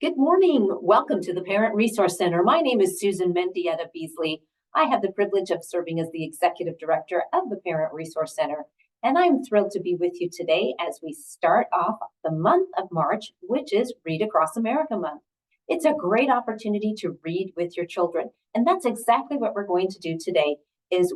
Good morning. Welcome to the Parent Resource Center. My name is Susan Mendieta Beasley. I have the privilege of serving as the Executive Director of the Parent Resource Center, and I'm thrilled to be with you today as we start off the month of March, which is Read Across America Month. It's a great opportunity to read with your children, and that's exactly what we're going to do today.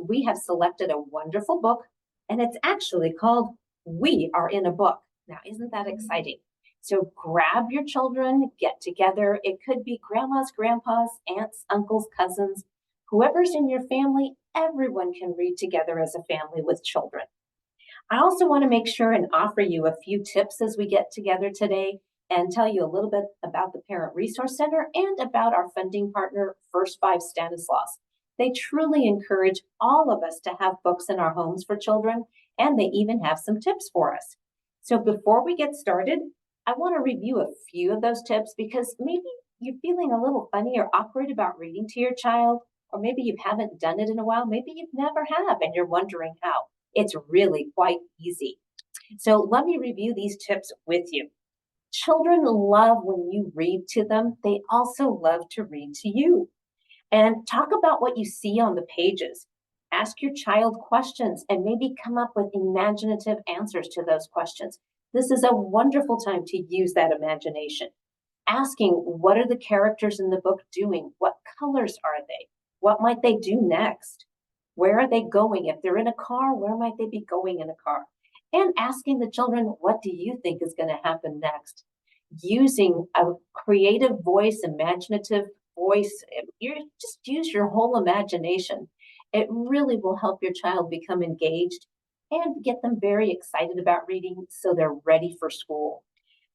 We have selected a wonderful book, and it's actually called We Are in a Book. Now, isn't that exciting? So grab your children, get together. It could be grandmas, grandpas, aunts, uncles, cousins, whoever's in your family. Everyone can read together as a family with children. I also want to make sure and offer you a few tips as we get together today and tell you a little bit about the Parent Resource Center and about our funding partner, First 5 Stanislaus. They truly encourage all of us to have books in our homes for children, and they even have some tips for us. So before we get started, I want to review a few of those tips because maybe you're feeling a little funny or awkward about reading to your child, or maybe you haven't done it in a while. Maybe you've never have and you're wondering how. It's really quite easy. So let me review these tips with you. Children love when you read to them. They also love to read to you. And talk about what you see on the pages. Ask your child questions and maybe come up with imaginative answers to those questions. This is a wonderful time to use that imagination. Asking, what are the characters in the book doing? What colors are they? What might they do next? Where are they going? If they're in a car, where might they be going in a car? And asking the children, what do you think is going to happen next? Using a creative voice, imaginative voice, just use your whole imagination. It really will help your child become engaged and get them very excited about reading so they're ready for school.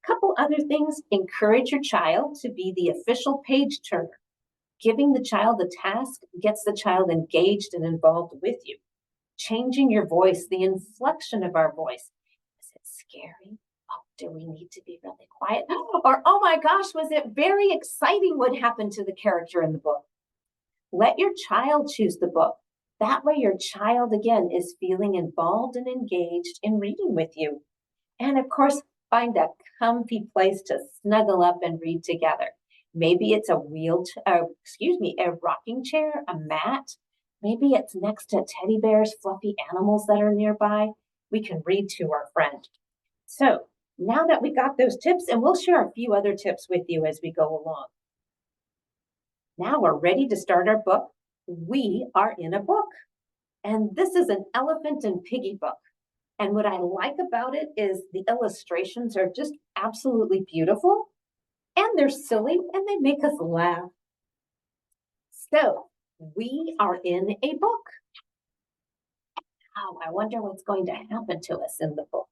A couple other things: encourage your child to be the official page turner. Giving the child a task gets the child engaged and involved with you. Changing your voice, the inflection of our voice. Is it scary? Oh, do we need to be really quiet? Or, oh my gosh, was it very exciting what happened to the character in the book? Let your child choose the book. That way your child, again, is feeling involved and engaged in reading with you. And of course, find a comfy place to snuggle up and read together. Maybe it's a rocking chair, a mat. Maybe it's next to teddy bears, fluffy animals that are nearby. We can read to our friend. So now that we got those tips, and we'll share a few other tips with you as we go along. Now we're ready to start our book. We Are in a Book. And this is an elephant and piggy book. And what I like about it is the illustrations are just absolutely beautiful. And they're silly and they make us laugh. So we are in a book. Oh, I wonder what's going to happen to us in the book.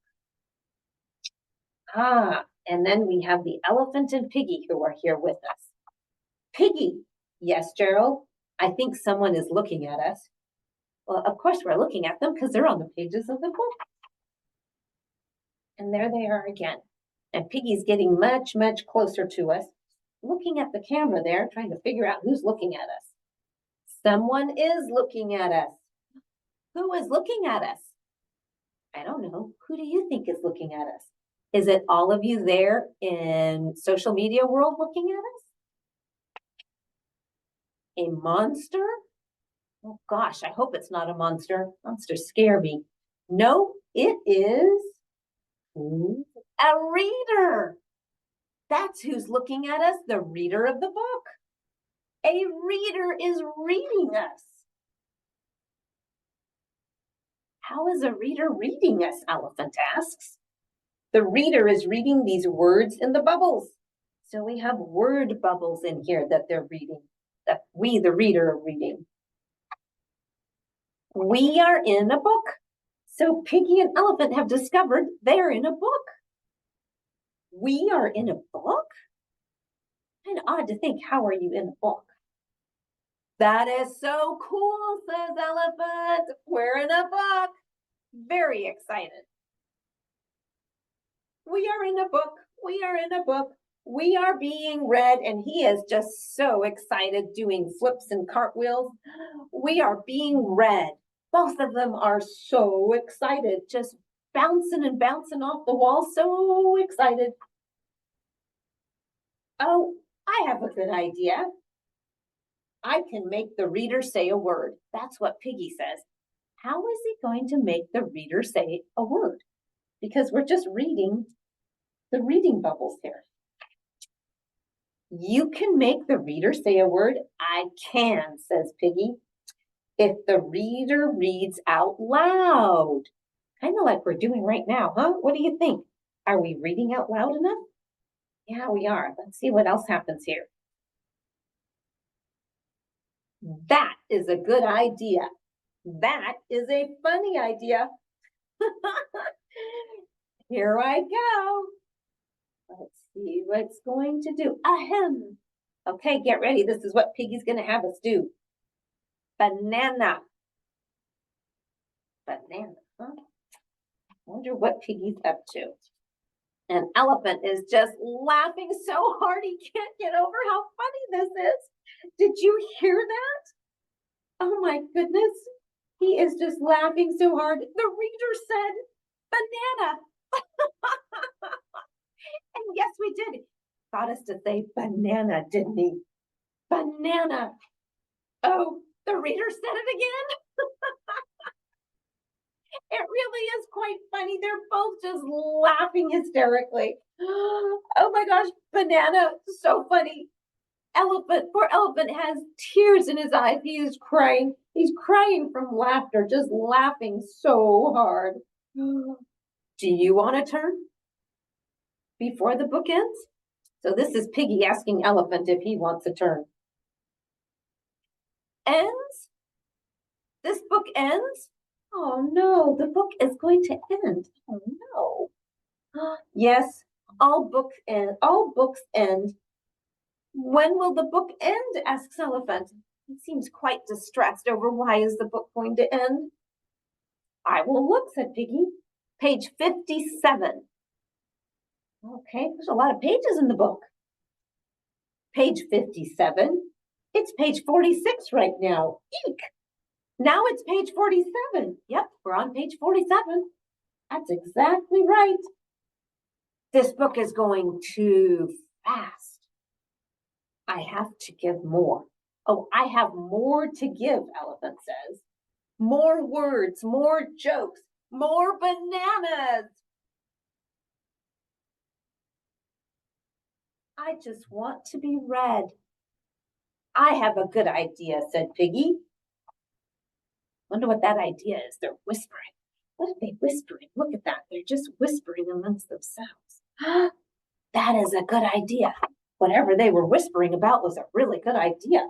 And then we have the elephant and piggy who are here with us. Piggy. Yes, Gerald, I think someone is looking at us. Well, of course we're looking at them because they're on the pages of the book. And there they are again. And Piggy's getting much, much closer to us, looking at the camera there, trying to figure out who's looking at us. Someone is looking at us. Who is looking at us? I don't know. Who do you think is looking at us? Is it all of you there in social media world looking at us? A monster? Oh gosh, I hope it's not a monster. Monsters scare me. No, it is a reader. That's who's looking at us, the reader of the book. A reader is reading us. How is a reader reading us? Elephant asks. The reader is reading these words in the bubbles. So we have word bubbles in here that they're reading, that we, the reader, are reading. We are in a book. So Piggy and Elephant have discovered they're in a book. We are in a book? Kind of odd to think, how are you in a book? That is so cool, says Elephant. We're in a book. Very excited. We are in a book. We are in a book. We are being read, and he is just so excited, doing flips and cartwheels. We are being read. Both of them are so excited, just bouncing and bouncing off the wall, so excited. Oh, I have a good idea. I can make the reader say a word. That's what Piggy says. How is he going to make the reader say a word? Because we're just reading the reading bubbles here. You can make the reader say a word? I can, says Piggy. If the reader reads out loud. Kind of like we're doing right now, huh? What do you think? Are we reading out loud enough? Yeah, we are. Let's see what else happens here. That is a good idea. That is a funny idea. Here I go. Let's see what's going to do. Ahem. Okay, get ready. This is what Piggy's going to have us do. Banana. Banana, huh? I wonder what Piggy's up to. An elephant is just laughing so hard he can't get over how funny this is. Did you hear that? Oh my goodness. He is just laughing so hard. The reader said, banana. And yes, we did. Got us to say banana, didn't he? Banana. Oh, the reader said it again. It really is quite funny. They're both just laughing hysterically. Oh my gosh, banana, so funny. Elephant, poor elephant has tears in his eyes. He is crying. He's crying from laughter, just laughing so hard. Do you want to turn before the book ends? So this is Piggy asking Elephant if he wants a turn. Ends? This book ends? Oh no, the book is going to end. Oh no. Yes, all books end. When will the book end? Asks Elephant. He seems quite distressed over why is the book going to end. I will look, said Piggy. Page 57. Okay, there's a lot of pages in the book. Page 57. It's page 46 right now. Eek! Now it's page 47. Yep, we're on page 47. That's exactly right. This book is going too fast. I have to give more. Oh, I have more to give, Elephant says. More words, more jokes, more bananas. I just want to be read. I have a good idea, said Piggy. Wonder what that idea is. They're whispering. What are they whispering? Look at that. They're just whispering amongst themselves. That is a good idea. Whatever they were whispering about was a really good idea.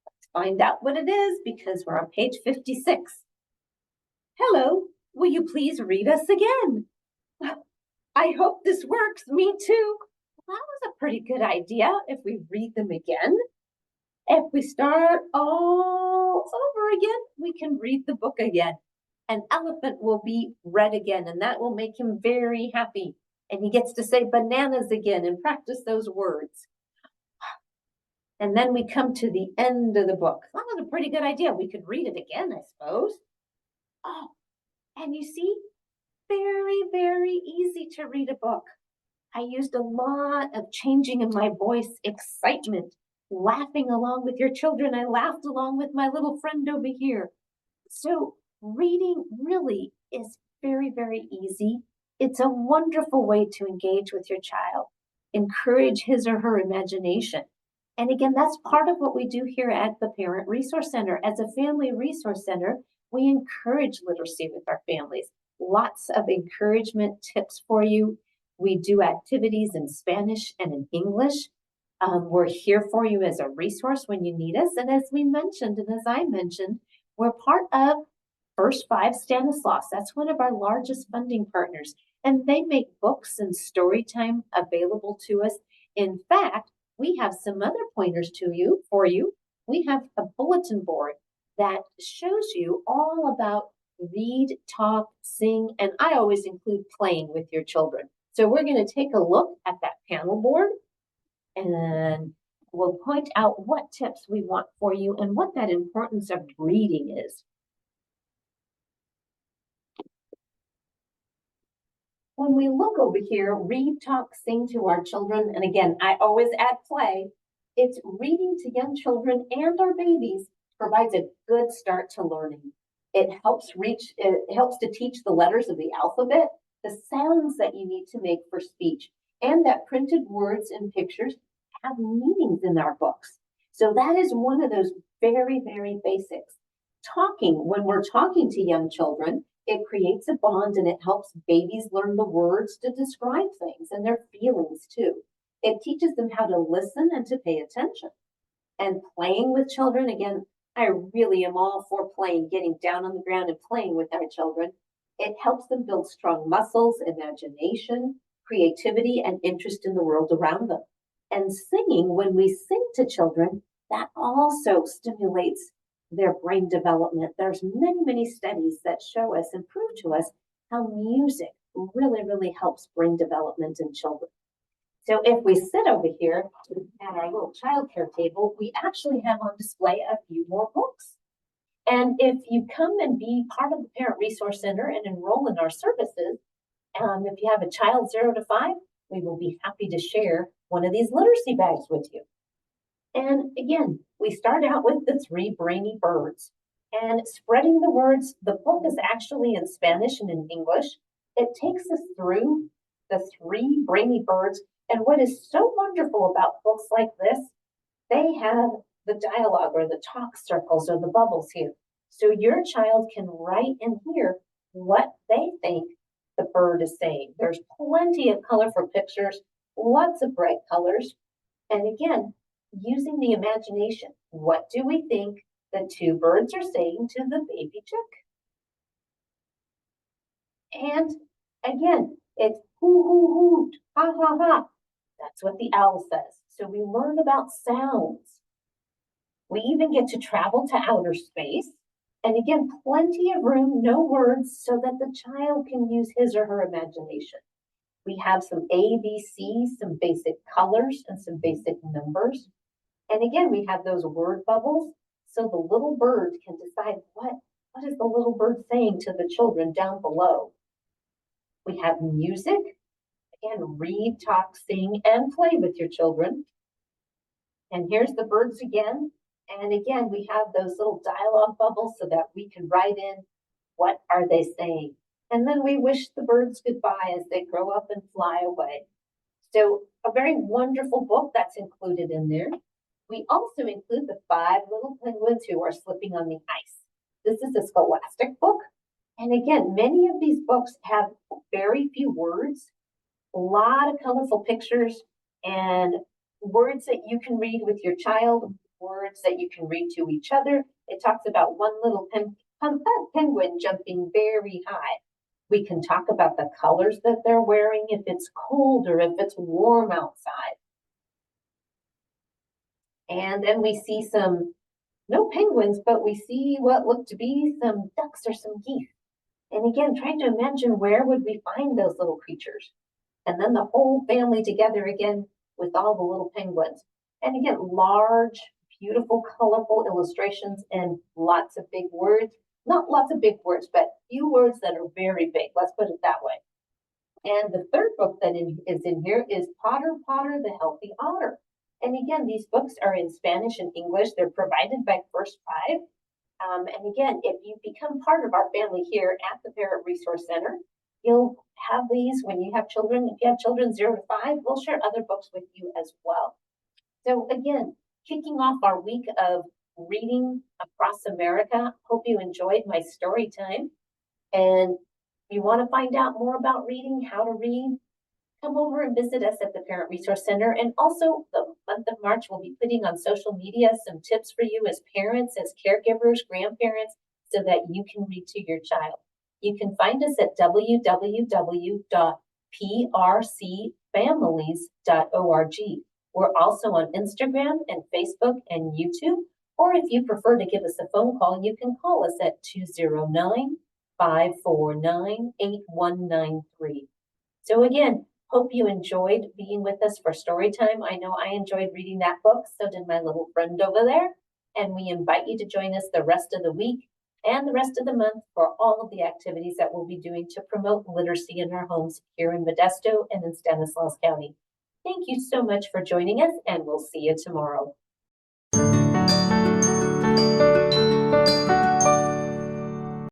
Let's find out what it is because we're on page 56. Hello, will you please read us again? I hope this works. Me too. That was a pretty good idea if we read them again. If we start all over again, we can read the book again. An elephant will be read again, and that will make him very happy. And he gets to say bananas again and practice those words. And then we come to the end of the book. That was a pretty good idea. We could read it again, I suppose. Oh, and you see, very, very easy to read a book. I used a lot of changing in my voice, excitement, laughing along with your children. I laughed along with my little friend over here. So reading really is very, very easy. It's a wonderful way to engage with your child, encourage his or her imagination. And again, that's part of what we do here at the Parent Resource Center. As a family resource center, we encourage literacy with our families. Lots of encouragement tips for you. We do activities in Spanish and in English. We're here for you as a resource when you need us. And as we mentioned, and as I mentioned, we're part of First Five Stanislaus. That's one of our largest funding partners. And they make books and story time available to us. In fact, we have some other pointers for you. We have a bulletin board that shows you all about read, talk, sing, and I always include playing with your children. So we're going to take a look at that panel board and we'll point out what tips we want for you and what that importance of reading is. when we look over here, read, talk, sing to our children, and again, I always add play, it's reading to young children and our babies provides a good start to learning. It helps to teach the letters of the alphabet, the sounds that you need to make for speech, and that printed words and pictures have meanings in our books. So that is one of those very, very basics. Talking, when we're talking to young children, it creates a bond and it helps babies learn the words to describe things and their feelings too. It teaches them how to listen and to pay attention. And playing with children, again, I really am all for playing, getting down on the ground and playing with our children. It helps them build strong muscles, imagination, creativity, and interest in the world around them. And singing, when we sing to children, that also stimulates their brain development. There's many, many studies that show us and prove to us how music really, really helps brain development in children. So if we sit over here at our little childcare table, we actually have on display a few more books. And if you come and be part of the Parent Resource Center and enroll in our services, if you have a child 0 to 5, we will be happy to share one of these literacy bags with you. And again, we start out with the 3 brainy birds. And spreading the words, the book is actually in Spanish and in English. It takes us through the 3 brainy birds. And what is so wonderful about books like this, they have the dialogue or the talk circles or the bubbles here. So your child can write in here what they think the bird is saying. There's plenty of colorful pictures, lots of bright colors. And again, using the imagination, what do we think the 2 birds are saying to the baby chick? And again, it's hoo, hoo, hoot, ha, ha, ha. That's what the owl says. So we learn about sounds. We even get to travel to outer space. And again, plenty of room, no words, so that the child can use his or her imagination. We have some ABCs, some basic colors, and some basic numbers. And again, we have those word bubbles, so the little bird can decide what is the little bird saying to the children down below. We have music. Again, read, talk, sing, and play with your children. And here's the birds again. And again, we have those little dialogue bubbles so that we can write in what are they saying. And then we wish the birds goodbye as they grow up and fly away. So a very wonderful book that's included in there. We also include the 5 little penguins who are slipping on the ice. This is a scholastic book. And again, many of these books have very few words, a lot of colorful pictures, and words that you can read with your child, words that you can read to each other. It talks about one little penguin jumping very high. We can talk about the colors that they're wearing, if it's cold or if it's warm outside. And then we see no penguins, but we see what look to be some ducks or some geese. And again, trying to imagine where would we find those little creatures. And then the whole family together again with all the little penguins. And again, large, beautiful, colorful illustrations and lots of big words. Not lots of big words, but few words that are very big. Let's put it that way. And the third book that is in here is Potter, Potter, the Healthy Otter. And again, these books are in Spanish and English. They're provided by First 5. And again, if you become part of our family here at the Parent Resource Center, you'll have these when you have children. If you have children 0 to 5, we'll share other books with you as well. So again, kicking off our week of reading across America, hope you enjoyed my story time. And if you want to find out more about reading, how to read, come over and visit us at the Parent Resource Center. And also the month of March, we'll be putting on social media some tips for you as parents, as caregivers, grandparents, so that you can read to your child. You can find us at www.prcfamilies.org. We're also on Instagram and Facebook and YouTube. Or if you prefer to give us a phone call, you can call us at 209-549-8193. So again, hope you enjoyed being with us for story time. I know I enjoyed reading that book, so did my little friend over there. And we invite you to join us the rest of the week. and the rest of the month for all of the activities that we'll be doing to promote literacy in our homes here in Modesto and in Stanislaus County. Thank you so much for joining us, and we'll see you tomorrow.